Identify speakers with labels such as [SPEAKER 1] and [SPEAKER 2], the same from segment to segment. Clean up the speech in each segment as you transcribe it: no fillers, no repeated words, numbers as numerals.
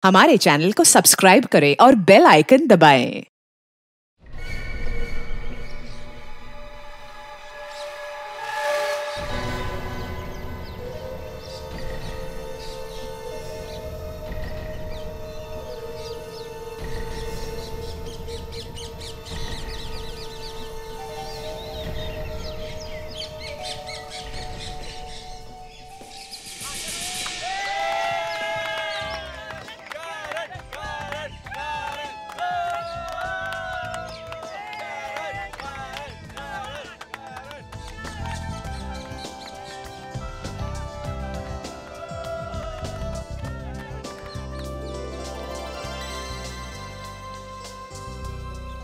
[SPEAKER 1] हमारे चैनल को सब्सक्राइब करें और बेल आइकन दबाएं।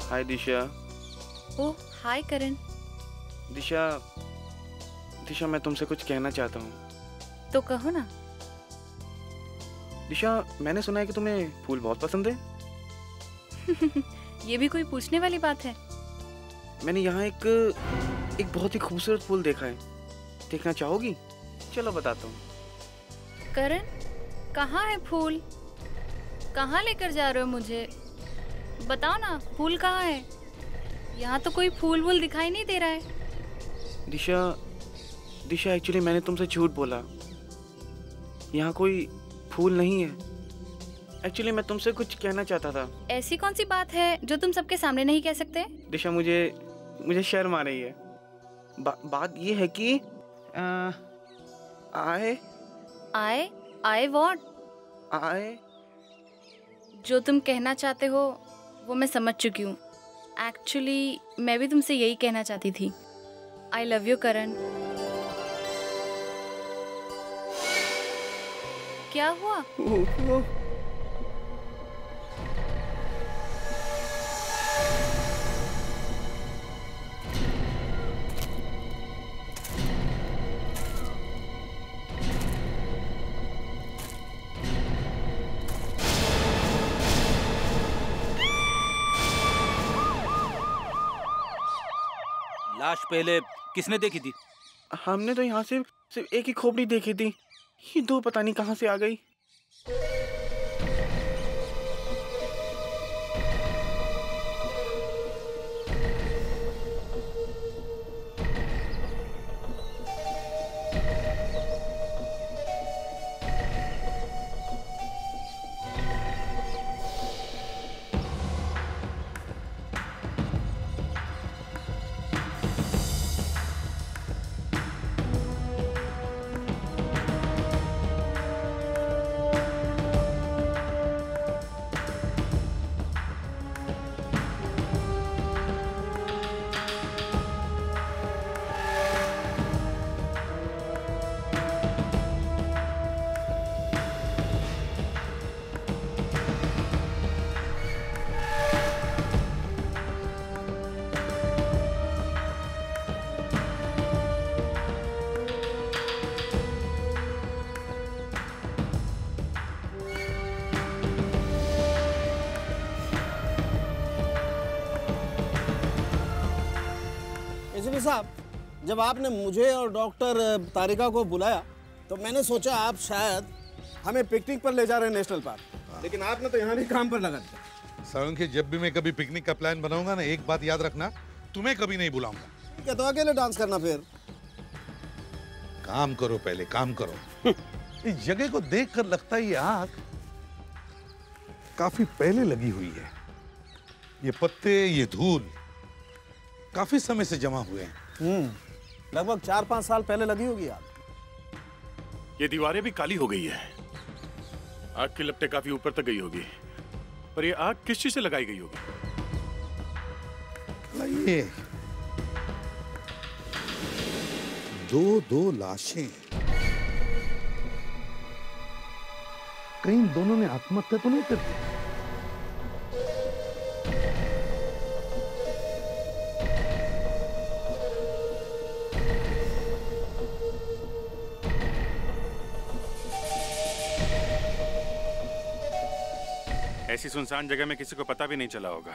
[SPEAKER 2] हाय दिशा।
[SPEAKER 3] ओह हाय करण।
[SPEAKER 2] दिशा दिशा मैं तुमसे कुछ कहना चाहता हूँ।
[SPEAKER 3] तो कहो ना।
[SPEAKER 2] दिशा मैंने सुना है कि तुम्हें फूल बहुत पसंद है।
[SPEAKER 3] ये भी कोई पूछने वाली बात है।
[SPEAKER 2] मैंने यहाँ एक बहुत ही खूबसूरत फूल देखा है, देखना चाहोगी? चलो बताता हूँ।
[SPEAKER 3] करण कहाँ है फूल? कहाँ लेकर जा रहे हो मुझे? बताओ ना, फूल कहाँ है? यहाँ तो कोई फूल वूल दिखाई नहीं दे रहा है।
[SPEAKER 2] दिशा एक्चुअली मैंने तुमसे झूठ बोला, यहाँ कोई फूल नहीं है। एक्चुअली मैं तुमसे कुछ कहना चाहता था।
[SPEAKER 3] ऐसी कौन सी बात है जो तुम सबके सामने नहीं कह सकते?
[SPEAKER 2] दिशा मुझे शर्म आ रही है। बात ये है कि
[SPEAKER 3] आए व्हाट?
[SPEAKER 2] आए
[SPEAKER 3] जो तुम कहना चाहते हो वो मैं समझ चुकी हूँ। एक्चुअली मैं भी तुमसे यही कहना चाहती थी। आई लव यू करण। क्या हुआ?
[SPEAKER 4] लाश पहले किसने देखी थी?
[SPEAKER 2] हमने तो यहाँ से सिर्फ एक ही खोपड़ी देखी थी, ये दो पता नहीं कहाँ से आ गई।
[SPEAKER 5] एसीपी साहब, जब आपने मुझे और डॉक्टर तारिका को बुलाया तो मैंने सोचा आप शायद हमें पिकनिक पर ले जा रहे हैं नेशनल पार्क, लेकिन आपने तो यहाँ भी काम पर लगा दिया।
[SPEAKER 6] सालंकी, जब भी मैं कभी पिकनिक का प्लान बनाऊंगा ना, एक बात याद रखना, तुम्हें कभी नहीं बुलाऊंगा।
[SPEAKER 5] क्या तो अकेले डांस करना? फिर
[SPEAKER 6] काम करो, पहले काम करो। इस जगह को देखकर लगता है ये आग काफी पहले लगी हुई है। ये पत्ते, ये धूल काफी समय से जमा हुए हैं।
[SPEAKER 5] लगभग 4-5 साल पहले लगी होगी आग।
[SPEAKER 7] ये दीवारें भी काली हो गई है, आग की लपटें काफी ऊपर तक गई होगी, पर ये आग किस चीज से लगाई गई होगी?
[SPEAKER 6] ये दो लाशें, कहीं दोनों ने आत्महत्या तो नहीं कर दी?
[SPEAKER 7] ऐसी सुनसान जगह में किसी को पता भी नहीं चला होगा।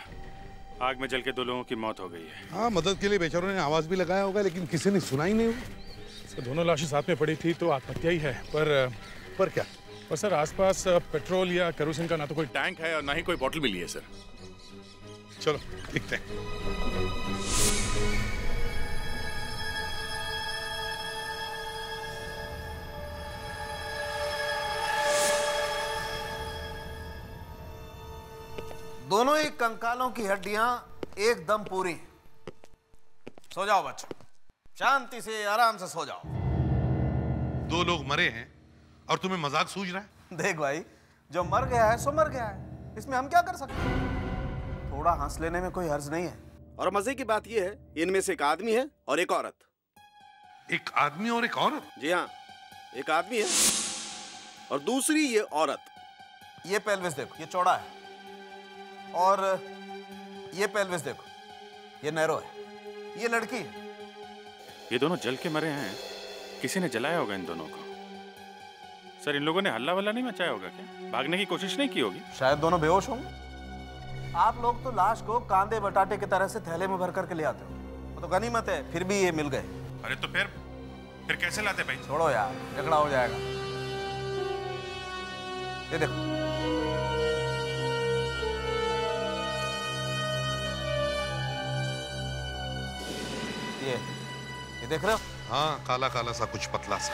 [SPEAKER 7] आग में जल के 2 लोगों की मौत हो गई है।
[SPEAKER 6] हाँ, मदद के लिए बेचारों ने आवाज भी लगाया होगा, लेकिन किसी ने सुना ही नहीं होगा।
[SPEAKER 8] दोनों लाशें साथ में पड़ी थी तो आत्महत्या ही है। पर
[SPEAKER 6] क्या?
[SPEAKER 7] और सर आसपास पेट्रोल या केरोसिन का ना तो कोई टैंक है और ना ही कोई बॉटल मिली है सर।
[SPEAKER 6] चलो देखते हैं।
[SPEAKER 5] दोनों ही कंकालों की हड्डियां एकदम पूरी। सो जाओ बच्चों, शांति से आराम से सो जाओ।
[SPEAKER 6] 2 लोग मरे हैं और तुम्हें मजाक सूझ रहा है?
[SPEAKER 5] देख भाई, जो मर गया है सो मर गया है, इसमें हम क्या कर सकते हैं। थोड़ा हंस लेने में कोई हर्ज नहीं है। और मजे की बात यह है, इनमें से एक आदमी है और एक औरत।
[SPEAKER 6] एक आदमी और एक औरत?
[SPEAKER 5] जी हाँ, एक आदमी है और दूसरी ये औरत। ये पेल्विस देखो, ये चौड़ा है, और ये पेल्विस देखो, ये नैरो है। ये लड़की है।
[SPEAKER 7] ये दोनों जल के मरे हैं, किसी ने जलाया होगा इन दोनों को। सर इन लोगों ने हल्ला वल्ला नहीं मचाया होगा क्या? भागने की कोशिश नहीं की होगी?
[SPEAKER 5] शायद दोनों बेहोश होंगे। आप लोग तो लाश को कांदे बटाटे की तरह से थैले में भर करके ले आते हो, वो तो गनीमत है, फिर भी ये मिल गए।
[SPEAKER 6] अरे तो फिर कैसे लाते भाई?
[SPEAKER 5] छोड़ो यार, झगड़ा हो जाएगा। ये देखो, ये देख रहे हो?
[SPEAKER 6] हाँ, काला काला सा, कुछ पतला सा,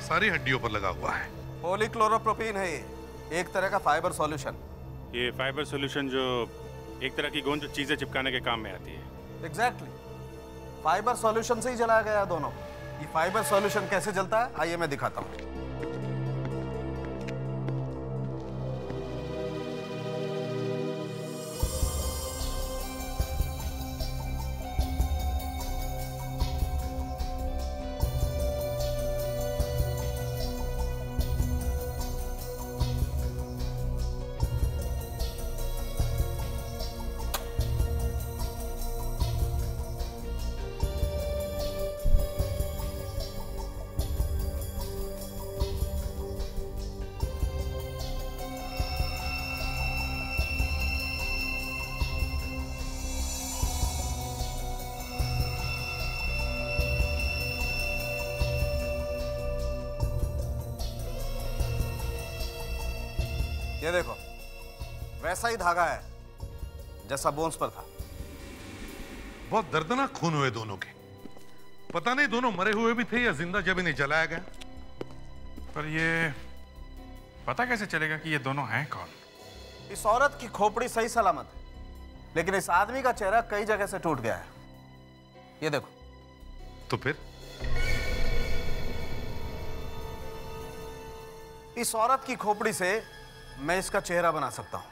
[SPEAKER 6] सारी हड्डियों पर लगा हुआ है।
[SPEAKER 5] पॉलीक्लोरोप्रोपीन है ये, एक तरह का फाइबर सॉल्यूशन।
[SPEAKER 7] ये फाइबर सॉल्यूशन जो एक तरह की गोंद जो चीजें चिपकाने के काम में आती है।
[SPEAKER 5] एग्जैक्टली, फाइबर सॉल्यूशन से ही जलाया गया दोनों। ये फाइबर सॉल्यूशन कैसे जलता है, आइए मैं दिखाता हूँ। ये देखो, वैसा ही धागा है जैसा बोन्स पर था।
[SPEAKER 6] बहुत दर्दनाक खून हुए दोनों के। पता नहीं दोनों मरे हुए भी थे या जिंदा जब इन्हें जलाया गया।
[SPEAKER 8] पर ये पता कैसे चलेगा कि ये दोनों हैं कौन?
[SPEAKER 5] इस औरत की खोपड़ी सही सलामत है, लेकिन इस आदमी का चेहरा कई जगह से टूट गया है। ये देखो।
[SPEAKER 6] तो फिर
[SPEAKER 5] इस औरत की खोपड़ी से मैं इसका चेहरा बना सकता हूं।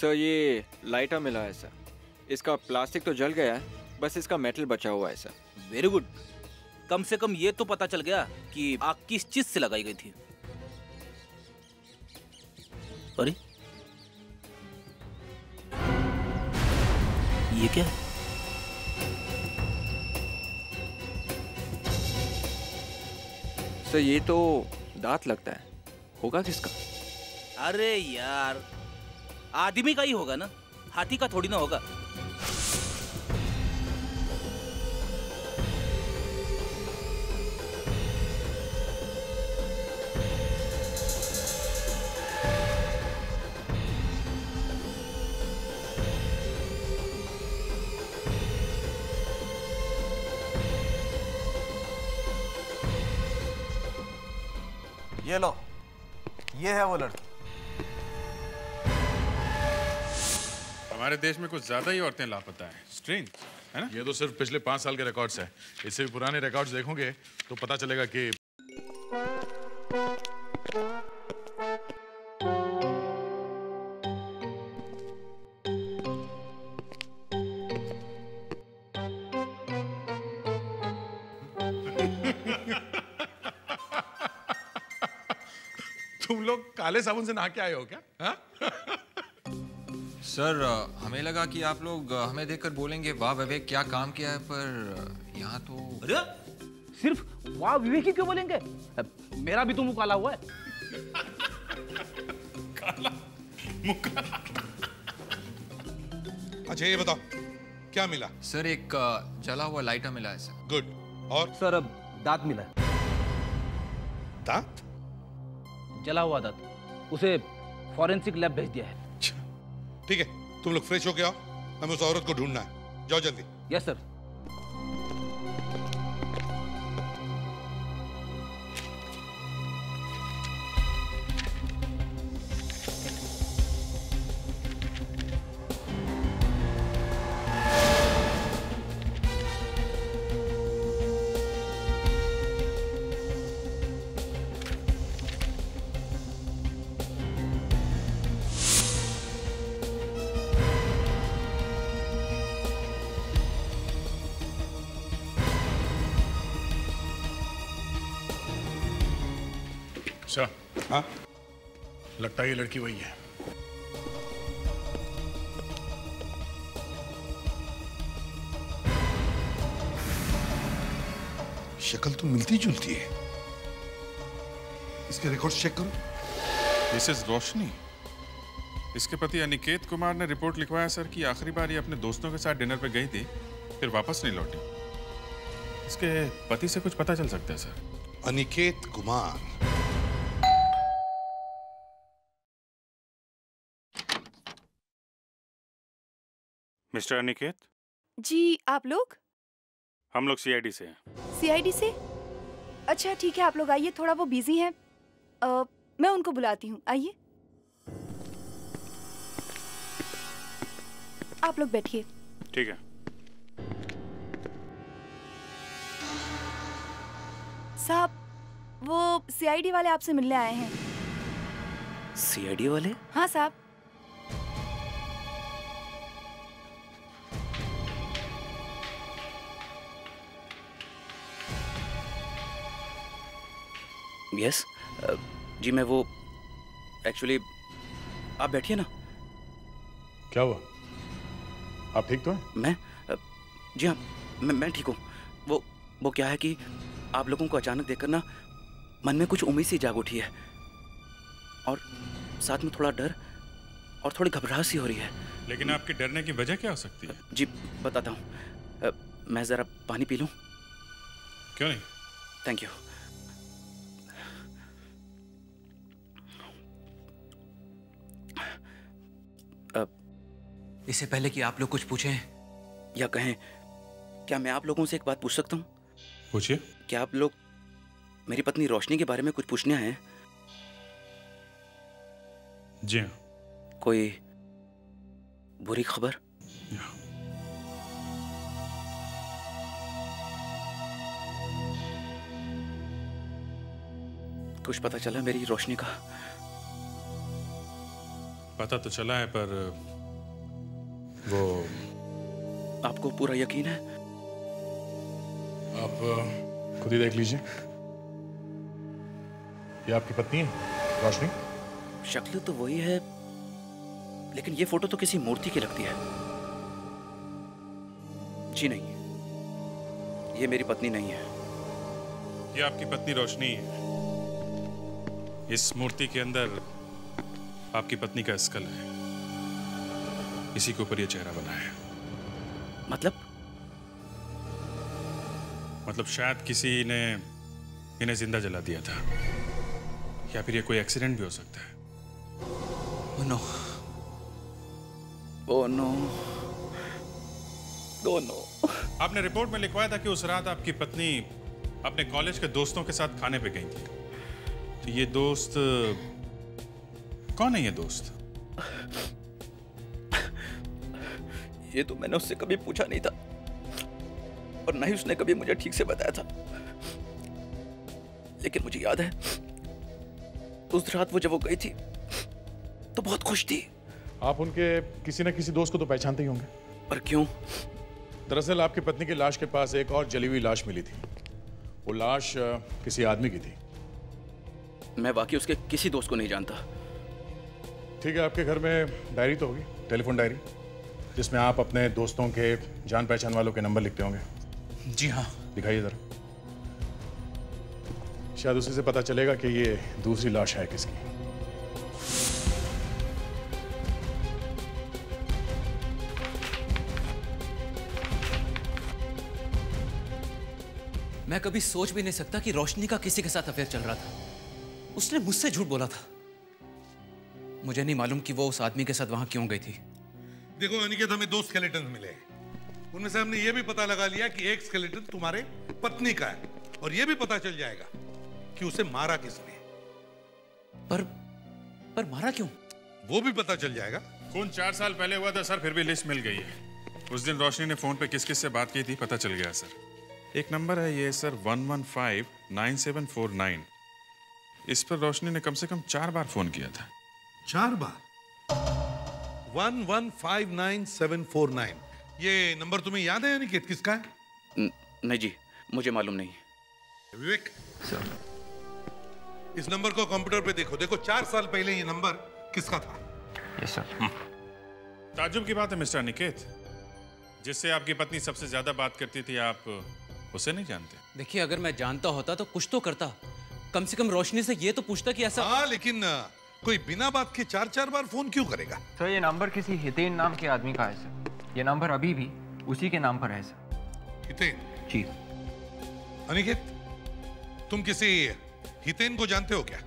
[SPEAKER 9] सर ये लाइटर मिला है सर। इसका प्लास्टिक तो जल गया है, बस इसका मेटल बचा हुआ है सर।
[SPEAKER 4] Very good. कम से कम ये तो पता चल गया कि आग किस चीज से लगाई गई थी। अरे ये क्या है?
[SPEAKER 9] सर ये तो दांत लगता है, होगा किसका?
[SPEAKER 4] अरे यार, आदमी का ही होगा ना, हाथी का थोड़ी ना होगा।
[SPEAKER 5] ये लो, ये है वो लड़की।
[SPEAKER 8] हमारे देश में कुछ ज्यादा ही औरतें लापता हैं। स्ट्रेंज है ना?
[SPEAKER 7] ये तो सिर्फ पिछले 5 साल के रिकॉर्ड्स है। इससे भी पुराने रिकॉर्ड्स देखोगे तो पता चलेगा कि तुम लोग काले साबुन से नहा के आए हो क्या? हाँ?
[SPEAKER 10] सर हमें लगा कि आप लोग हमें देखकर बोलेंगे वाह विवेक क्या काम किया है, पर यहाँ तो
[SPEAKER 4] अरे
[SPEAKER 11] सिर्फ वाह विवेक ही क्यों बोलेंगे? मेरा भी तो मुंह काला हुआ है।
[SPEAKER 7] काला मुंह काला। अच्छा ये बताओ क्या मिला?
[SPEAKER 10] सर एक जला हुआ लाइटर मिला है सर।
[SPEAKER 7] गुड। और
[SPEAKER 11] सर अब दांत मिला है।
[SPEAKER 7] दांत?
[SPEAKER 11] जला हुआ दांत, उसे फॉरेंसिक लैब भेज दिया है।
[SPEAKER 7] ठीक है, तुम लोग फ्रेश होके आओ, हमें उस औरत को ढूंढना है। जाओ जल्दी।
[SPEAKER 11] Yes sir.
[SPEAKER 7] अच्छा, हाँ? लगता है ये लड़की वही है। शक्ल तो मिलती जुलती है। इसके रिकॉर्ड चेक करो।
[SPEAKER 8] दिस इज रोशनी। इसके पति अनिकेत कुमार ने रिपोर्ट लिखवाया सर कि आखिरी बार ये अपने दोस्तों के साथ डिनर पे गई थी, फिर वापस नहीं लौटी। इसके पति से कुछ पता चल सकता है सर?
[SPEAKER 7] अनिकेत कुमार।
[SPEAKER 8] मिस्टर अनिकेत?
[SPEAKER 12] जी, आप लोग?
[SPEAKER 8] हम लोग सीआईडी से हैं।
[SPEAKER 12] सीआईडी से? अच्छा ठीक है, आप लोग आइए, थोड़ा वो बिजी हैं। मैं उनको बुलाती हूँ, आइए। आप लोग बैठिए।
[SPEAKER 8] ठीक है।
[SPEAKER 12] साहब, वो सीआईडी वाले आपसे मिलने आए हैं।
[SPEAKER 2] सीआईडी वाले?
[SPEAKER 12] हाँ साहब।
[SPEAKER 2] यस जी, मैं वो एक्चुअली, आप बैठिए ना।
[SPEAKER 7] क्या हुआ? आप ठीक तो हैं?
[SPEAKER 2] मैं जी हाँ, मैं ठीक हूँ। वो क्या है कि आप लोगों को अचानक देखकर ना मन में कुछ उम्मीद सी जाग उठी है, और साथ में थोड़ा डर और थोड़ी घबराहट सी हो रही है।
[SPEAKER 8] लेकिन आपके डरने की वजह क्या हो सकती है?
[SPEAKER 2] जी बताता हूँ, मैं ज़रा पानी पी लूँ?
[SPEAKER 8] क्यों नहीं?
[SPEAKER 2] Thank you.
[SPEAKER 10] इससे पहले कि आप लोग कुछ पूछें
[SPEAKER 2] या कहें, क्या मैं आप लोगों से एक बात पूछ सकता हूँ?
[SPEAKER 8] पूछिए।
[SPEAKER 2] क्या आप लोग मेरी पत्नी रोशनी के बारे में कुछ पूछने आए हैं?
[SPEAKER 8] जी हाँ।
[SPEAKER 2] कोई बुरी खबर? कुछ पता चला मेरी रोशनी का?
[SPEAKER 8] पता तो चला है, पर
[SPEAKER 7] वो
[SPEAKER 2] आपको पूरा यकीन है?
[SPEAKER 7] आप खुद ही देख लीजिए। ये आपकी पत्नी है रोशनी?
[SPEAKER 2] शक्ल तो वही है, लेकिन ये फोटो तो किसी मूर्ति की लगती है। जी नहीं, ये मेरी पत्नी नहीं है।
[SPEAKER 8] ये आपकी पत्नी रोशनी है। इस मूर्ति के अंदर आपकी पत्नी का स्कल है, इसी के ऊपर ये चेहरा बना है। मतलब शायद किसी ने इन्हें जिंदा जला दिया था, या फिर ये कोई एक्सीडेंट भी हो सकता है।
[SPEAKER 2] Oh no. Oh no. Oh no.
[SPEAKER 8] आपने रिपोर्ट में लिखवाया था कि उस रात आपकी पत्नी अपने कॉलेज के दोस्तों के साथ खाने पे गई थी। तो ये दोस्त कौन है? ये दोस्त
[SPEAKER 2] ये तो मैंने उससे कभी पूछा नहीं था, और ना ही उसने कभी मुझे ठीक से बताया था। लेकिन मुझे याद है उस रात वो जब वो गई थी तो बहुत खुश थी।
[SPEAKER 7] आप उनके किसी न किसी दोस्त को तो पहचानते ही होंगे।
[SPEAKER 2] पर क्यों?
[SPEAKER 7] दरअसल आपकी पत्नी की लाश के पास एक और जली हुई लाश मिली थी। वो लाश किसी आदमी की थी।
[SPEAKER 2] मैं वाकई उसके किसी दोस्त को नहीं जानता।
[SPEAKER 7] ठीक है, आपके घर में डायरी तो होगी, टेलीफोन डायरी, जिसमें आप अपने दोस्तों के जान पहचान वालों के नंबर लिखते होंगे।
[SPEAKER 2] जी हाँ।
[SPEAKER 7] दिखाइए जरा, शायद उसी से पता चलेगा कि ये दूसरी लाश है किसकी।
[SPEAKER 2] मैं कभी सोच भी नहीं सकता कि रोशनी का किसी के साथ अफेयर चल रहा था। उसने मुझसे झूठ बोला था। मुझे नहीं मालूम कि वो उस आदमी के साथ वहां क्यों गई थी।
[SPEAKER 6] देखो अनिकेत, हमें 2 स्केलेटन मिले हैं। उनमें से हमने ये भी पता लगा लिया कि एक स्केलेटन तुम्हारे पत्नी का है, और ये भी पता चल जाएगा कि उसे मारा किसने।
[SPEAKER 2] पर मारा क्यों?
[SPEAKER 7] वो भी पता चल जाएगा।
[SPEAKER 8] खून 4 साल पहले हुआ था सर, फिर भी लिस्ट मिल गई है। उस दिन रोशनी ने फोन पे किस किस से बात की थी पता चल गया सर। एक नंबर है ये सर 1159749। इस पर रोशनी ने कम से कम 4 बार फोन किया था।
[SPEAKER 6] 4 बार? 1159749। ये नंबर तुम्हें याद है अनिकेत किसका है?
[SPEAKER 2] नहीं जी, मुझे मालूम नहीं।
[SPEAKER 6] विवेक सर, इस नंबर को कंप्यूटर पे देखो। देखो 4 साल पहले ये नंबर किसका था?
[SPEAKER 9] Yes sir.
[SPEAKER 8] ताज्जुब की बात है मिस्टर निकेत, जिससे आपकी पत्नी सबसे ज्यादा बात करती थी, आप उसे नहीं जानते?
[SPEAKER 2] देखिए, अगर मैं जानता होता तो कुछ तो करता। कम से कम रोशनी से ये तो पूछता कि ऐसा।
[SPEAKER 6] हाँ, लेकिन कोई बिना बात के 4-4 बार फोन क्यों करेगा?
[SPEAKER 9] सर ये नंबर किसी हितेन नाम के आदमी का है सर। ये नंबर अभी भी उसी के नाम पर है सर।
[SPEAKER 6] हितेन?
[SPEAKER 9] जी।
[SPEAKER 6] अनिकेत, तुम किसी हितेन को जानते हो क्या?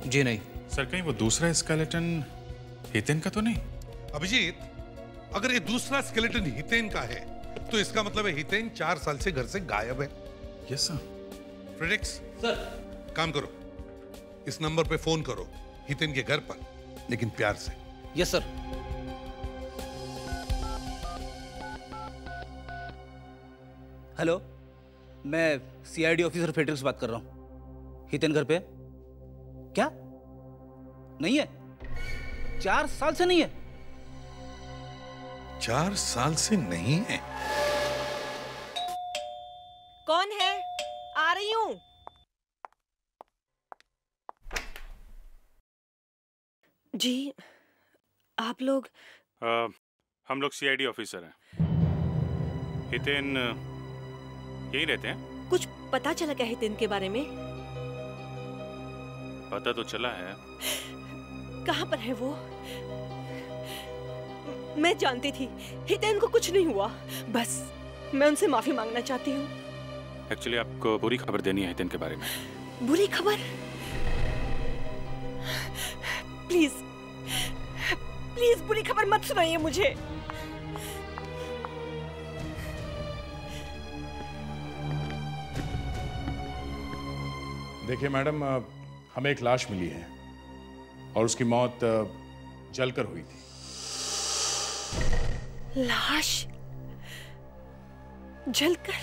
[SPEAKER 2] जी नहीं।
[SPEAKER 8] सर कहीं वो दूसरा स्केलेटन हितेन का तो नहीं?
[SPEAKER 6] अभिजीत, अगर ये दूसरा स्केलेटन हितेन का है तो इसका मतलब है हितेन 4 साल से घर से गायब है।
[SPEAKER 8] Yes sir.
[SPEAKER 6] फ्रेडेक्स
[SPEAKER 2] सर,
[SPEAKER 6] काम करो, इस नंबर पे फोन करो हितेन के घर पर, लेकिन प्यार से।
[SPEAKER 2] Yes sir.
[SPEAKER 11] हेलो, मैं सीआईडी ऑफिसर फ्रेडरिक्स बात कर रहा हूँ। हितेन घर पे? क्या नहीं है? 4 साल से नहीं है?
[SPEAKER 6] 4 साल से नहीं है?
[SPEAKER 13] कौन है? आ रही हूं। जी, आप लोग?
[SPEAKER 8] हम लोग सीआईडी ऑफिसर हैं। हितेन यही रहते हैं?
[SPEAKER 13] कुछ पता चला क्या हितेन के बारे में?
[SPEAKER 8] पता तो चला है।
[SPEAKER 13] कहाँ पर है वो? मैं जानती थी हितेन को कुछ नहीं हुआ। बस मैं उनसे माफी मांगना चाहती हूँ।
[SPEAKER 8] एक्चुअली आपको बुरी खबर देनी है हितेन के बारे में।
[SPEAKER 13] बुरी खबर? प्लीज प्लीज बुरी खबर मत सुनाइए मुझे।
[SPEAKER 7] देखिए मैडम, हमें एक लाश मिली है और उसकी मौत जलकर हुई थी।
[SPEAKER 13] लाश जलकर?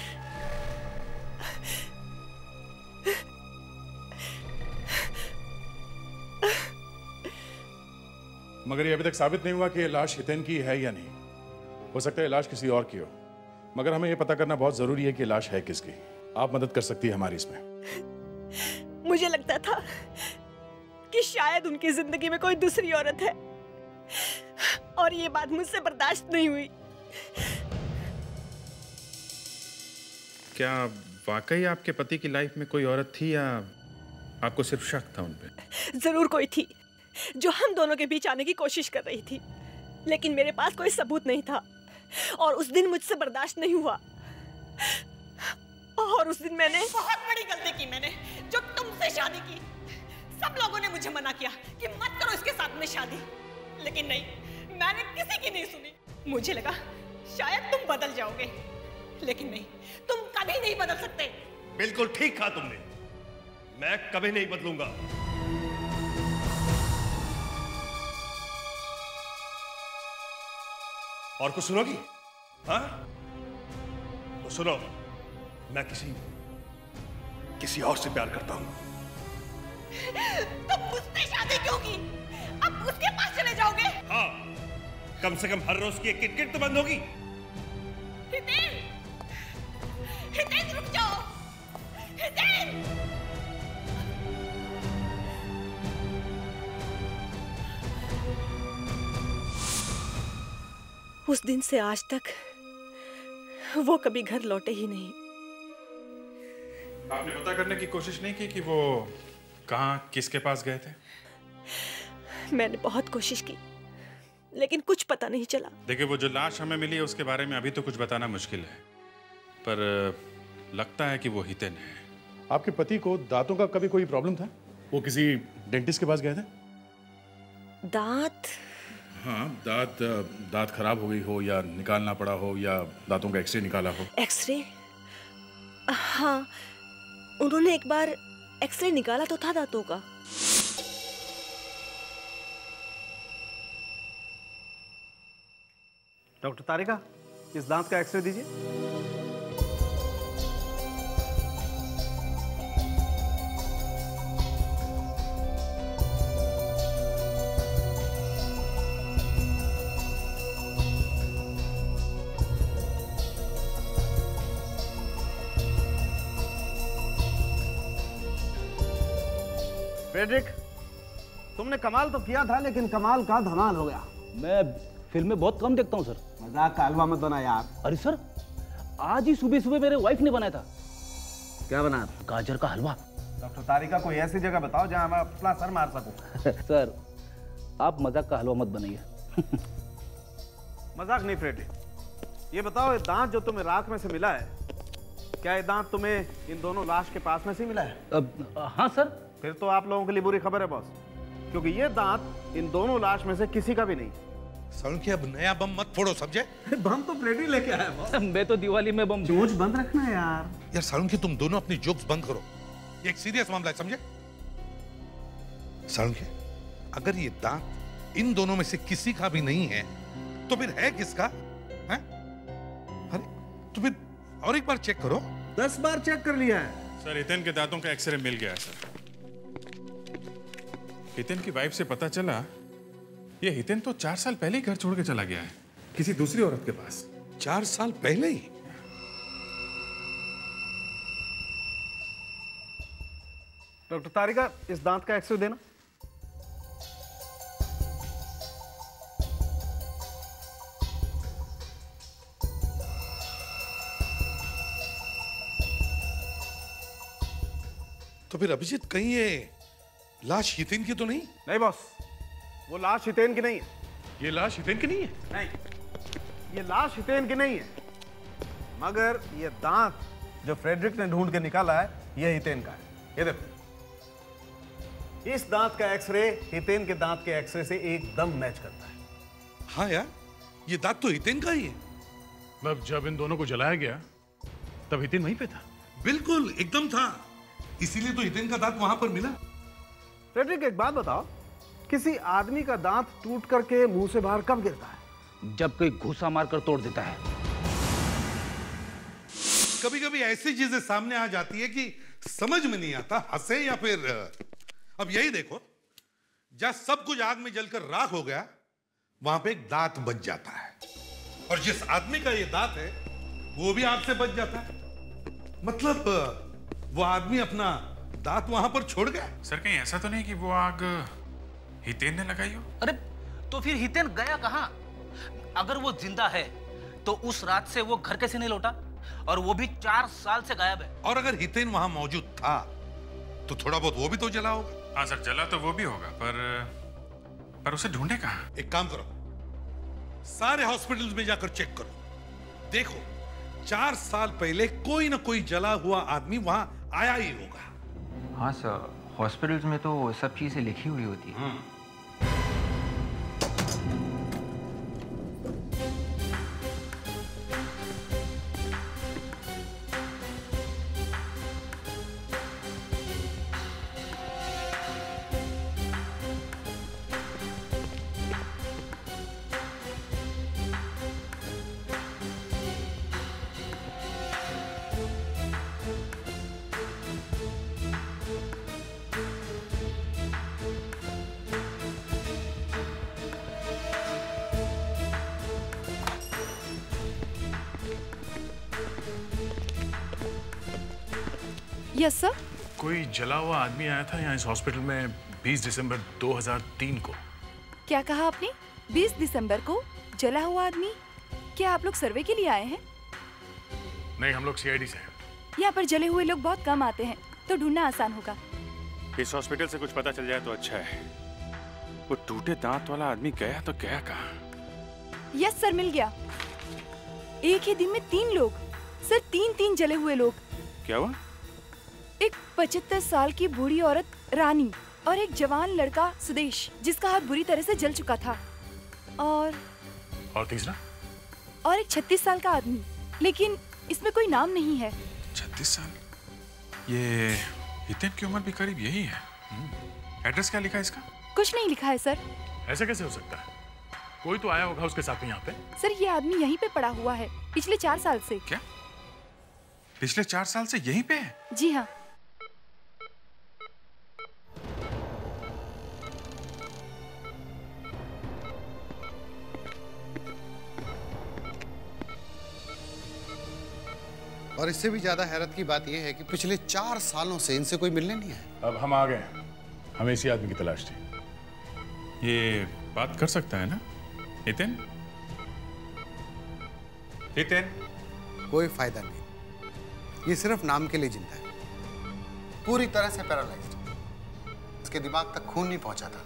[SPEAKER 7] मगर ये अभी तक साबित नहीं हुआ कि ये लाश हितेन की है या नहीं। हो सकता है लाश किसी और की हो, मगर हमें ये पता करना बहुत जरूरी है कि लाश है किसकी। आप मदद कर सकती है हमारी इसमें।
[SPEAKER 13] मुझे लगता था कि शायद उनकी जिंदगी में कोई दूसरी औरत है, और ये बात मुझसे बर्दाश्त नहीं हुई।
[SPEAKER 8] क्या वाकई आपके पति की लाइफ में कोई औरत थी या आपको सिर्फ शक था उन पे?
[SPEAKER 13] जरूर कोई थी जो हम दोनों के बीच आने की कोशिश कर रही थी, लेकिन मेरे पास कोई सबूत नहीं था और उस दिन मुझसे बर्दाश्त नहीं हुआ। और उस दिन मैंने बहुत बड़ी गलती की, मैंने जो तुमसे शादी की। सब लोगों ने मुझे मना किया कि मत करो इसके साथ में शादी, लेकिन नहीं, मैंने किसी की नहीं सुनी। मुझे लगा शायद तुम बदल जाओगे, लेकिन नहीं, तुम कभी नहीं बदल सकते।
[SPEAKER 14] बिल्कुल ठीक कहा तुमने, मैं कभी नहीं बदलूंगा। और कुछ सुनोगी? हाँ? तो सुनो, मैं किसी और से प्यार करता हूं।
[SPEAKER 13] तुम मुझसे शादी क्यों की? अब उसके पास चले जाओगे?
[SPEAKER 14] हाँ, कम से कम हर रोज की एक किटकिट तो बंद होगी।
[SPEAKER 13] हितेन, हितेन रुक जाओ, हितेन। उस दिन से आज तक वो कभी घर लौटे ही नहीं।
[SPEAKER 8] आपने पता करने की कोशिश नहीं की कि वो कहाँ किसके पास गए थे?
[SPEAKER 13] मैंने बहुत कोशिश की, लेकिन कुछ पता नहीं चला।
[SPEAKER 8] देखिए, वो जो लाश हमें मिली है उसके बारे में अभी तो कुछ बताना मुश्किल है, पर लगता है कि वो हितेन है।
[SPEAKER 7] आपके पति को दांतों का कभी कोई प्रॉब्लम था? वो किसी डेंटिस्ट के पास गए थे?
[SPEAKER 13] दांत?
[SPEAKER 7] हाँ, दांत खराब हो गई हो या निकालना पड़ा हो या दांतों का एक्सरे निकाला हो।
[SPEAKER 13] एक्सरे? हाँ, उन्होंने एक बार एक्सरे निकाला तो था दांतों का।
[SPEAKER 11] डॉक्टर तारिका, इस दांत का एक्सरे दीजिए।
[SPEAKER 15] फ्रेडरिक, तुमने कमाल तो किया था, लेकिन कमाल का धमाल हो गया।
[SPEAKER 11] मैं फिल्में बहुत कम देखता हूँ सर।
[SPEAKER 15] मजाक का हलवा मत बना यार।
[SPEAKER 11] अरे सर, आज ही सुबह सुबह मेरे वाइफ ने बनाया था।
[SPEAKER 15] क्या बनाया?
[SPEAKER 11] गाजर का हलवा।
[SPEAKER 15] डॉक्टर तारिका, कोई ऐसी जगह बताओ जहां मैं अपना सर मार सकूं।
[SPEAKER 11] सर, आप मजाक का हलवा मत बनाइए।
[SPEAKER 15] मजाक नहीं फ्रेडरिक, ये बताओ, ये दांत जो तुम्हें रात में से मिला है, क्या ये दांत तुम्हें इन दोनों लाश के पास में से मिला है?
[SPEAKER 11] हाँ सर।
[SPEAKER 15] फिर तो आप लोगों के लिए बुरी खबर है बॉस, क्योंकि ये दांत इन दोनों लाश में से किसी का भी नहीं।
[SPEAKER 6] सालुंकी, अब नया बम मत फोड़ो, समझे?
[SPEAKER 15] बम तो फ्रेडी लेके आया बॉस।
[SPEAKER 11] मैं तो दिवाली में बम।
[SPEAKER 15] जोश बंद रखना है यार।
[SPEAKER 6] यार सालुंकी, तुम दोनों अपनी जोक्स बंद करो, ये एक सीरियस मामला है, समझे? सालुंकी, अगर ये दांत इन दोनों में से किसी का भी नहीं है तो फिर है किसका? है? अरे तो फिर और एक बार चेक करो।
[SPEAKER 15] 10 बार चेक कर लिया है
[SPEAKER 8] सर। हितेन के दांतों का एक्सरे मिल गया है सर। हितेन की वाइफ से पता चला ये हितेन तो 4 साल पहले ही घर छोड़ के चला गया है किसी दूसरी औरत के पास।
[SPEAKER 6] 4 साल पहले ही?
[SPEAKER 15] डॉक्टर तारिका, इस दांत का एक्सरे देना।
[SPEAKER 6] तो फिर अभिजीत, कहीं ये लाश हितेन की तो नहीं?
[SPEAKER 15] नहीं बॉस, वो लाश हितेन की नहीं है।
[SPEAKER 6] ये लाश हितेन की नहीं है?
[SPEAKER 15] नहीं, ये लाश हितेन की नहीं है, मगर ये दांत जो फ्रेडरिक ने ढूंढ के निकाला है, ये हितेन का है। ये देखो, इस दांत का एक्सरे हितेन के दांत के एक्सरे से एकदम मैच करता है।
[SPEAKER 6] हाँ यार, ये दांत तो हितेन का ही है।
[SPEAKER 7] मतलब जब इन दोनों को जलाया गया तब हितेन वहीं पे था?
[SPEAKER 6] बिल्कुल, एकदम था, इसीलिए तो हितेन का दांत वहां पर मिला।
[SPEAKER 15] फ्रेडरिक, एक बात बताओ, किसी आदमी का दांत टूट करके मुंह से बाहर कब गिरता है?
[SPEAKER 11] जब कोई घुसा मारकर तोड़ देता है।
[SPEAKER 6] कभी कभी ऐसी चीजें सामने आ जाती है कि समझ में नहीं आता हंसे या फिर। अब यही देखो, जहां सब कुछ आग में जलकर राख हो गया वहां पे एक दांत बच जाता है, और जिस आदमी का ये दांत है वो भी आग से बच जाता है। मतलब वो आदमी अपना दांत वहां पर छोड़ गया।
[SPEAKER 8] सर कहीं ऐसा तो नहीं कि वो आग हितेन ने लगाई हो?
[SPEAKER 11] अरे तो फिर हितेन गया कहाँ? अगर वो जिंदा है तो उस रात से वो घर कैसे नहीं लौटा? और वो भी 4 साल से गायब है।
[SPEAKER 6] और अगर हितेन वहां मौजूद था तो थोड़ा बहुत वो भी तो जला होगा।
[SPEAKER 8] हाँ सर, जला तो वो भी होगा, पर उसे ढूंढे कहाँ?
[SPEAKER 6] एक काम करो, सारे हॉस्पिटल्स में जाकर चेक करो, देखो 4 साल पहले कोई ना कोई जला हुआ आदमी वहां आया ही होगा।
[SPEAKER 10] हाँ सर, हॉस्पिटल्स में तो सब चीजें लिखी हुई होती है।
[SPEAKER 12] Yes sir.
[SPEAKER 7] कोई जला हुआ आदमी आया था यहाँ इस हॉस्पिटल में 20 दिसंबर 2003 को।
[SPEAKER 12] क्या कहा आपने? 20 दिसंबर को जला हुआ आदमी? क्या आप लोग सर्वे के लिए आए हैं?
[SPEAKER 7] नहीं, हम लोग सीआईडी से हैं।
[SPEAKER 12] यहाँ पर जले हुए लोग बहुत कम आते हैं, तो ढूंढना आसान होगा।
[SPEAKER 8] इस हॉस्पिटल से कुछ पता चल जाए तो अच्छा है। वो टूटे दांत वाला आदमी गया तो गया कहाँ?
[SPEAKER 12] यस सर, मिल गया। एक ही दिन में 3 लोग सर, 3 जले हुए लोग।
[SPEAKER 8] क्या हुआ?
[SPEAKER 12] एक 75 साल की बूढ़ी औरत रानी और एक जवान लड़का सुदेश, जिसका हाथ बुरी तरह से जल चुका था, और
[SPEAKER 7] तीसरा?
[SPEAKER 12] और एक 36 साल का आदमी, लेकिन इसमें कोई नाम नहीं है।
[SPEAKER 8] 36 साल? ये हितेन की उम्र भी करीब यही है। एड्रेस क्या लिखा है इसका?
[SPEAKER 12] कुछ नहीं लिखा है सर।
[SPEAKER 7] ऐसा कैसे हो सकता है? कोई तो आया होगा उसके साथ में यहाँ पे।
[SPEAKER 12] सर ये आदमी यहीं पे पड़ा हुआ है पिछले 4 साल से।
[SPEAKER 8] क्या? पिछले 4 साल से यहीं पे है?
[SPEAKER 12] जी हाँ।
[SPEAKER 5] और इससे भी ज्यादा हैरत की बात यह है कि पिछले 4 सालों से इनसे कोई मिलने नहीं आया।
[SPEAKER 7] अब हम आ गए, हमें इसी आदमी की तलाश थी।
[SPEAKER 8] ये बात कर सकता है ना हितेन? हितेन?
[SPEAKER 5] कोई फायदा नहीं, ये सिर्फ नाम के लिए जिंदा है, पूरी तरह से पैरालाइज्ड। इसके दिमाग तक खून नहीं पहुंचा था,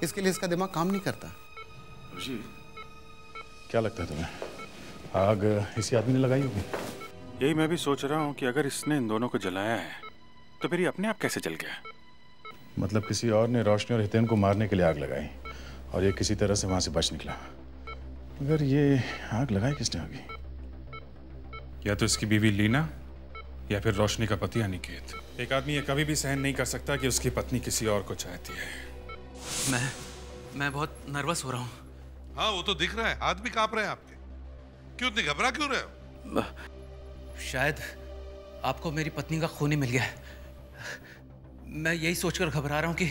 [SPEAKER 5] इसके लिए इसका दिमाग काम नहीं करता।
[SPEAKER 7] जी, क्या लगता है तुम्हें, आग इसी आदमी ने लगाई होगी?
[SPEAKER 8] यही मैं भी सोच रहा हूँ कि अगर इसने इन दोनों को जलाया है तो फिर ये अपने आप कैसे जल गया?
[SPEAKER 7] मतलब किसी और ने रोशनी और हितेन को मारने के लिए आग लगाई और ये किसी तरह से वहां से बच निकला। मगर ये आग लगाई किसने होगी?
[SPEAKER 8] या तो इसकी बीवी लीना या फिर रोशनी का पति अनिकेत। एक आदमी ये कभी भी सहन नहीं कर सकता कि उसकी पत्नी किसी और को चाहती है।
[SPEAKER 11] मैं बहुत नर्वस हो रहा हूँ।
[SPEAKER 6] हाँ वो तो दिख रहा है, हाथ भी कांप रहे हैं आपके। क्यों इतने घबरा क्यों रहे हो?
[SPEAKER 11] शायद आपको मेरी पत्नी का खून ही मिल गया है। मैं यही सोचकर घबरा रहा हूँ कि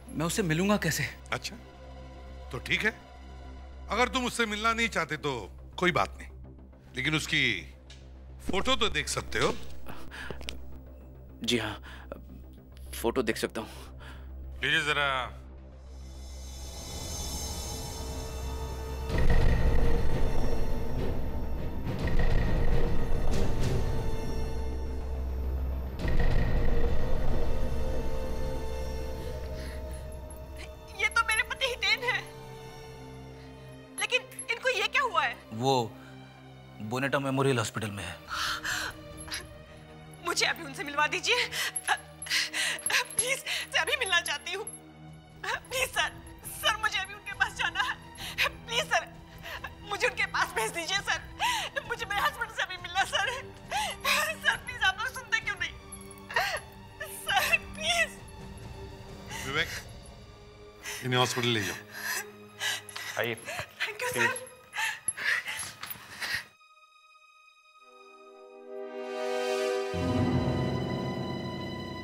[SPEAKER 11] मैं उससे मिलूंगा कैसे।
[SPEAKER 6] अच्छा तो ठीक है, अगर तुम उससे मिलना नहीं चाहते तो कोई बात नहीं, लेकिन उसकी फोटो तो देख सकते हो।
[SPEAKER 2] जी हाँ, फोटो देख सकता हूँ।
[SPEAKER 8] लीजिए जरा।
[SPEAKER 13] ये तो मेरे पति हितेन है, लेकिन इनको ये क्या हुआ है?
[SPEAKER 11] वो बोनेटा मेमोरियल हॉस्पिटल में है।
[SPEAKER 13] मुझे अभी उनसे मिलवा दीजिए प्लीज, मैं अभी मिलना चाहती हूँ। प्लीज सर, सर मुझे अभी उनके पास जाना है। प्लीज सर, मुझे उनके पास भेज दीजिए सर। मुझे मेरे हस्बैंड से अभी मिलना सर। सर प्लीज, आप लोग सुनते क्यों नहीं? Sir please.
[SPEAKER 6] विवेक, इन्हें हॉस्पिटल ले जाओ।
[SPEAKER 8] आइए।
[SPEAKER 13] Thank you sir.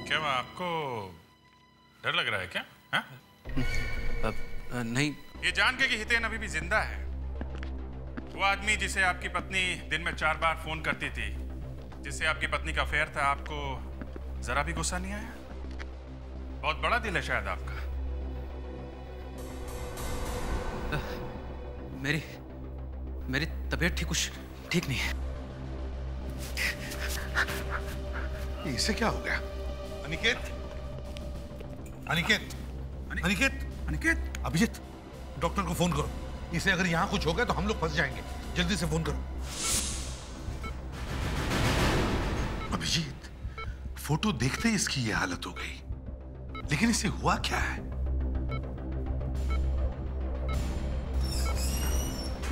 [SPEAKER 8] क्या आपको डर लग रहा है क्या? हाँ?
[SPEAKER 10] नहीं।
[SPEAKER 8] ये जान के कि हितेन अभी भी जिंदा है, वो आदमी जिसे आपकी पत्नी दिन में 4 बार फोन करती थी, जिससे आपकी पत्नी का अफेयर था, आपको जरा भी गुस्सा नहीं आया? बहुत बड़ा दिल है शायद आपका।
[SPEAKER 10] मेरी तबीयत ठीक नहीं है।
[SPEAKER 6] इसे क्या हो गया? अनिकेत, अनिकेत, अनिकेत, अनिकेत, अभिजीत, डॉक्टर को फोन करो। इसे अगर यहाँ कुछ हो गया तो हम लोग फंस जाएंगे। जल्दी से फोन करो। अभिजीत, फोटो देखते ही इसकी ये हालत हो गई, लेकिन इसे हुआ क्या है?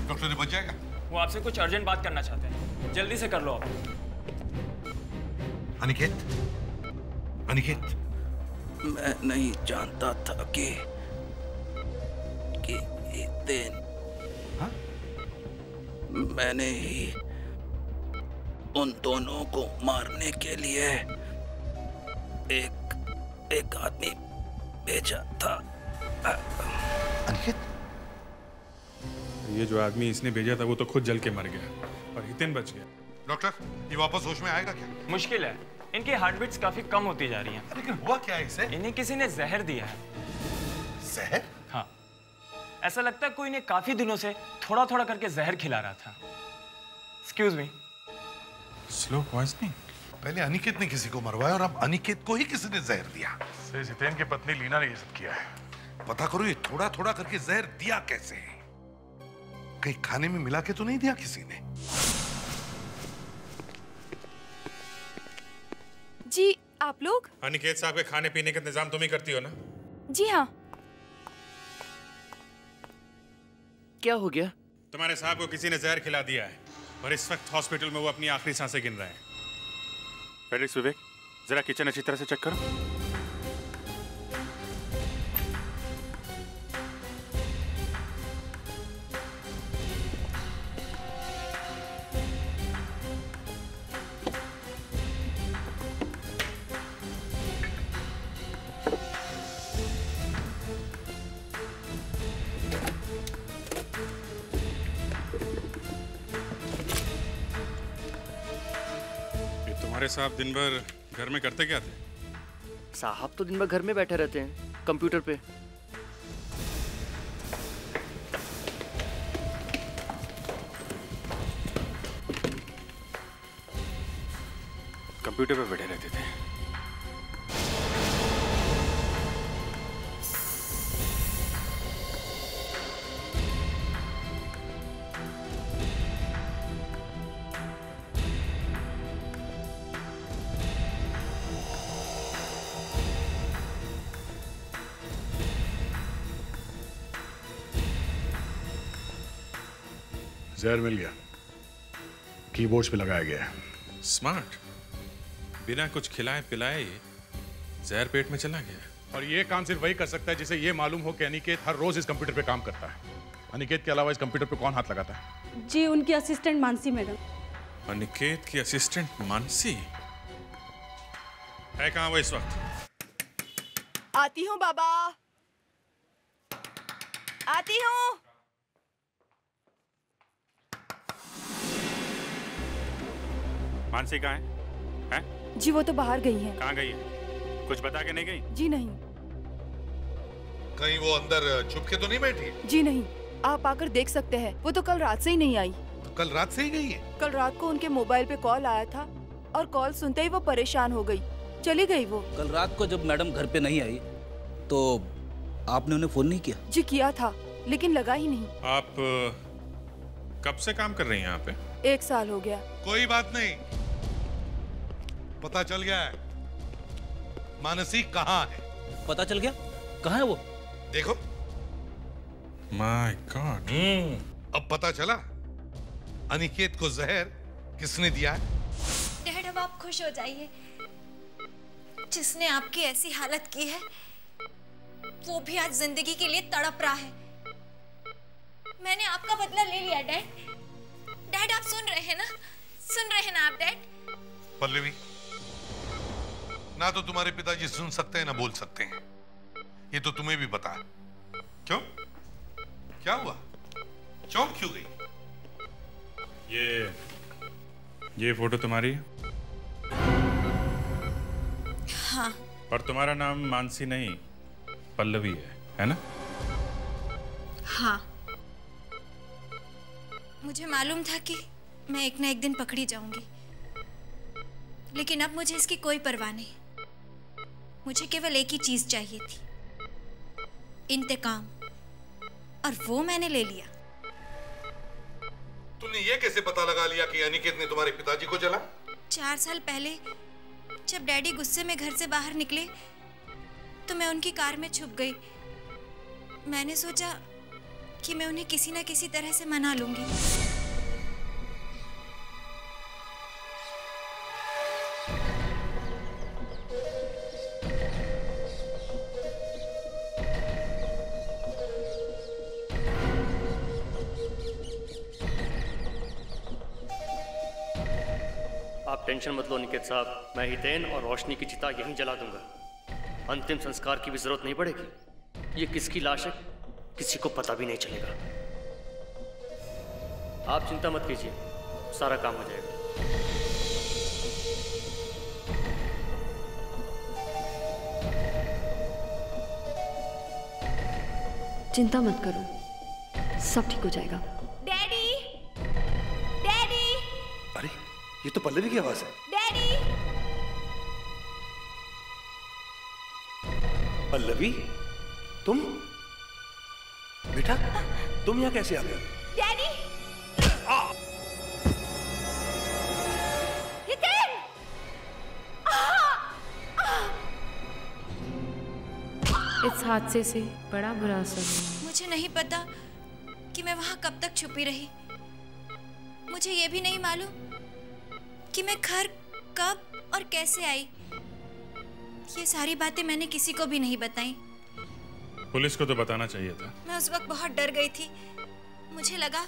[SPEAKER 6] डॉक्टर ने बच जाएगा?
[SPEAKER 16] वो आपसे कुछ अर्जेंट बात करना चाहते हैं, जल्दी से कर लो आप।
[SPEAKER 6] अनिकेत, अनिकेत,
[SPEAKER 2] मैं नहीं जानता था कि हितेन, मैंने ही उन दोनों को मारने के लिए एक आदमी भेजा था।
[SPEAKER 6] अनिकेत,
[SPEAKER 8] ये जो आदमी इसने भेजा था वो तो खुद जल के मर गया और हितेन बच गया।
[SPEAKER 6] डॉक्टर, ये वापस होश में आएगा क्या?
[SPEAKER 16] मुश्किल है, इनकी हार्ट बीट्स काफी कम होती जा रही हैं।
[SPEAKER 6] लेकिन हुआ क्या है इसे?
[SPEAKER 16] इन्हें किसी ने जहर दिया है।
[SPEAKER 6] जहर?
[SPEAKER 16] हाँ, ऐसा लगता है कोई ने काफी दिनों से थोड़ा थोड़ा करके जहर खिला रहा था। Excuse me.
[SPEAKER 8] Slow poisoning.
[SPEAKER 6] पहले अनिकेत ने किसी को मरवाया और अब अनिकेत को ही किसी ने जहर दिया।
[SPEAKER 7] हितेन की पत्नी लीना ने ये सब किया है।
[SPEAKER 6] पता करो ये थोड़ा थोड़ा करके जहर दिया कैसे? कहीं खाने में मिला के तो नहीं दिया किसी ने?
[SPEAKER 12] जी आप लोग?
[SPEAKER 8] अनिकेत साहब के खाने पीने का इंतजाम तुम ही करती हो ना?
[SPEAKER 12] जी हाँ।
[SPEAKER 2] क्या हो गया?
[SPEAKER 8] तुम्हारे साहब को किसी ने जहर खिला दिया है और इस वक्त हॉस्पिटल में वो अपनी आखिरी सांसें गिन रहे हैं। फेलिक्स, विवेक, जरा किचन अच्छी तरह से चेक करो। तुम्हारे साहब दिन भर घर में करते क्या थे?
[SPEAKER 17] साहब तो दिन भर घर में बैठे रहते हैं, कंप्यूटर पे।
[SPEAKER 8] कंप्यूटर पे बैठे रहते थे।
[SPEAKER 7] जहर मिल गया, कीबोर्ड पे लगाया गया है।
[SPEAKER 8] स्मार्ट, बिना कुछ खिलाए पिलाए जहर पेट में चला गया।
[SPEAKER 7] और ये काम सिर्फ वही कर सकता है जिसे ये मालूम हो कि अनिकेत हर रोज इस कंप्यूटर पे काम करता है। अनिकेत के अलावा इस कंप्यूटर पे कौन हाथ लगाता है?
[SPEAKER 18] जी उनकी असिस्टेंट मानसी मैडम।
[SPEAKER 8] अनिकेत की असिस्टेंट मानसी है कहाँ वो इस वक्त?
[SPEAKER 12] आती हूँ बाबा, आती हूँ।
[SPEAKER 8] मानसी कहाँ है? हैं?
[SPEAKER 12] जी वो तो बाहर गई हैं।
[SPEAKER 8] कहाँ गई है? कुछ बता के नहीं गई?
[SPEAKER 12] जी नहीं।
[SPEAKER 6] कहीं वो अंदर छुप के तो नहीं बैठी?
[SPEAKER 12] जी नहीं, आप आकर देख सकते हैं। वो तो कल रात से ही नहीं आई।
[SPEAKER 6] तो कल रात से ही गई है?
[SPEAKER 12] कल रात को उनके मोबाइल पे कॉल आया था और कॉल सुनते ही वो परेशान हो गई, चली गई वो।
[SPEAKER 11] कल रात को जब मैडम घर पे नहीं आई तो आपने उन्हें फोन नहीं किया?
[SPEAKER 12] जी किया था, लेकिन लगा ही नहीं।
[SPEAKER 8] आप कब से काम कर रही हैं यहाँ पे?
[SPEAKER 12] 1 साल हो गया।
[SPEAKER 6] कोई बात नहीं, पता चल गया है मानसी कहाँ है।
[SPEAKER 11] पता चल गया? कहाँ है वो?
[SPEAKER 6] देखो।
[SPEAKER 8] My God.
[SPEAKER 6] अब पता चला अनिकेत को जहर किसने दिया है।
[SPEAKER 19] डैड अब आप खुश हो जाइए। जिसने आपकी ऐसी हालत की है वो भी आज जिंदगी के लिए तड़प रहा है। मैंने आपका बदला ले लिया डैड। डैड आप सुन रहे हैं ना? सुन रहे हैं ना आप डैड?
[SPEAKER 6] पल्लवी, ना तो तुम्हारे पिताजी सुन सकते हैं ना बोल सकते हैं, ये तो तुम्हें भी पता है। क्यों? क्या हुआ? चौंक क्यों गई?
[SPEAKER 8] ये फोटो तुम्हारी है?
[SPEAKER 19] हाँ।
[SPEAKER 8] पर तुम्हारा नाम मानसी नहीं, पल्लवी है ना?
[SPEAKER 19] हाँ। मुझे मालूम था कि मैं एक ना एक दिन पकड़ी जाऊंगी, लेकिन अब मुझे इसकी कोई परवाह नहीं। मुझे केवल एक ही चीज चाहिए थी, इंतकाम, और वो मैंने ले लिया।
[SPEAKER 6] तुमने ये कैसे पता लगा लिया कि अनिकेत ने तुम्हारे पिताजी को जला?
[SPEAKER 19] 4 साल पहले जब डैडी गुस्से में घर से बाहर निकले तो मैं उनकी कार में छुप गई। मैंने सोचा कि मैं उन्हें किसी न किसी तरह से मना लूंगी।
[SPEAKER 17] आप टेंशन मत लो निकेत साहब, मैं हितेन और रोशनी की चिता यहीं जला दूंगा। अंतिम संस्कार की भी जरूरत नहीं पड़ेगी। ये किसकी लाश है किसी को पता भी नहीं चलेगा। आप चिंता मत कीजिए, सारा काम हो जाएगा।
[SPEAKER 18] चिंता मत करो, सब ठीक हो जाएगा।
[SPEAKER 19] डैडी, डैडी,
[SPEAKER 14] अरे ये तो पल्लवी की आवाज है।
[SPEAKER 19] डैडी,
[SPEAKER 14] पल्लवी, तुम बेटा, तुम यहाँ कैसे आ गए?
[SPEAKER 19] डैडी, हितेन,
[SPEAKER 20] इस हादसे से बड़ा बुरा असर हुआ।
[SPEAKER 19] मुझे नहीं पता कि मैं वहां कब तक छुपी रही। मुझे ये भी नहीं मालूम कि मैं घर कब और कैसे आई। ये सारी बातें मैंने किसी को भी नहीं बताई।
[SPEAKER 8] पुलिस को तो बताना चाहिए था।
[SPEAKER 19] मैं उस वक्त बहुत डर गई थी। मुझे लगा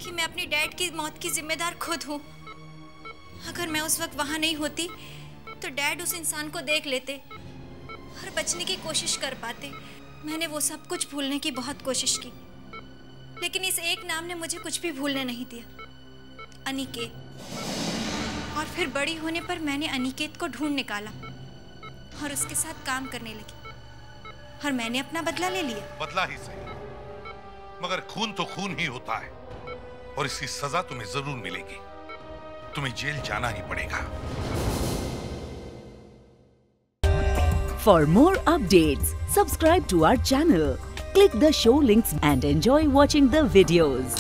[SPEAKER 19] कि मैं अपनी डैड की मौत की जिम्मेदार खुद हूँ। अगर मैं उस वक्त वहां नहीं होती तो डैड उस इंसान को देख लेते और बचने की कोशिश कर पाते। मैंने वो सब कुछ भूलने की बहुत कोशिश की, लेकिन इस एक नाम ने मुझे कुछ भी भूलने नहीं दिया, अनिकेत। और फिर बड़ी होने पर मैंने अनिकेत को ढूंढ निकाला और उसके साथ काम करने लगी, और मैंने अपना बदला ले लिया।
[SPEAKER 6] बदला ही सही, मगर खून तो खून ही होता है, और इसकी सजा तुम्हें जरूर मिलेगी। तुम्हें जेल जाना ही पड़ेगा।
[SPEAKER 1] For more updates, subscribe to our channel, click the show links and enjoy watching the videos.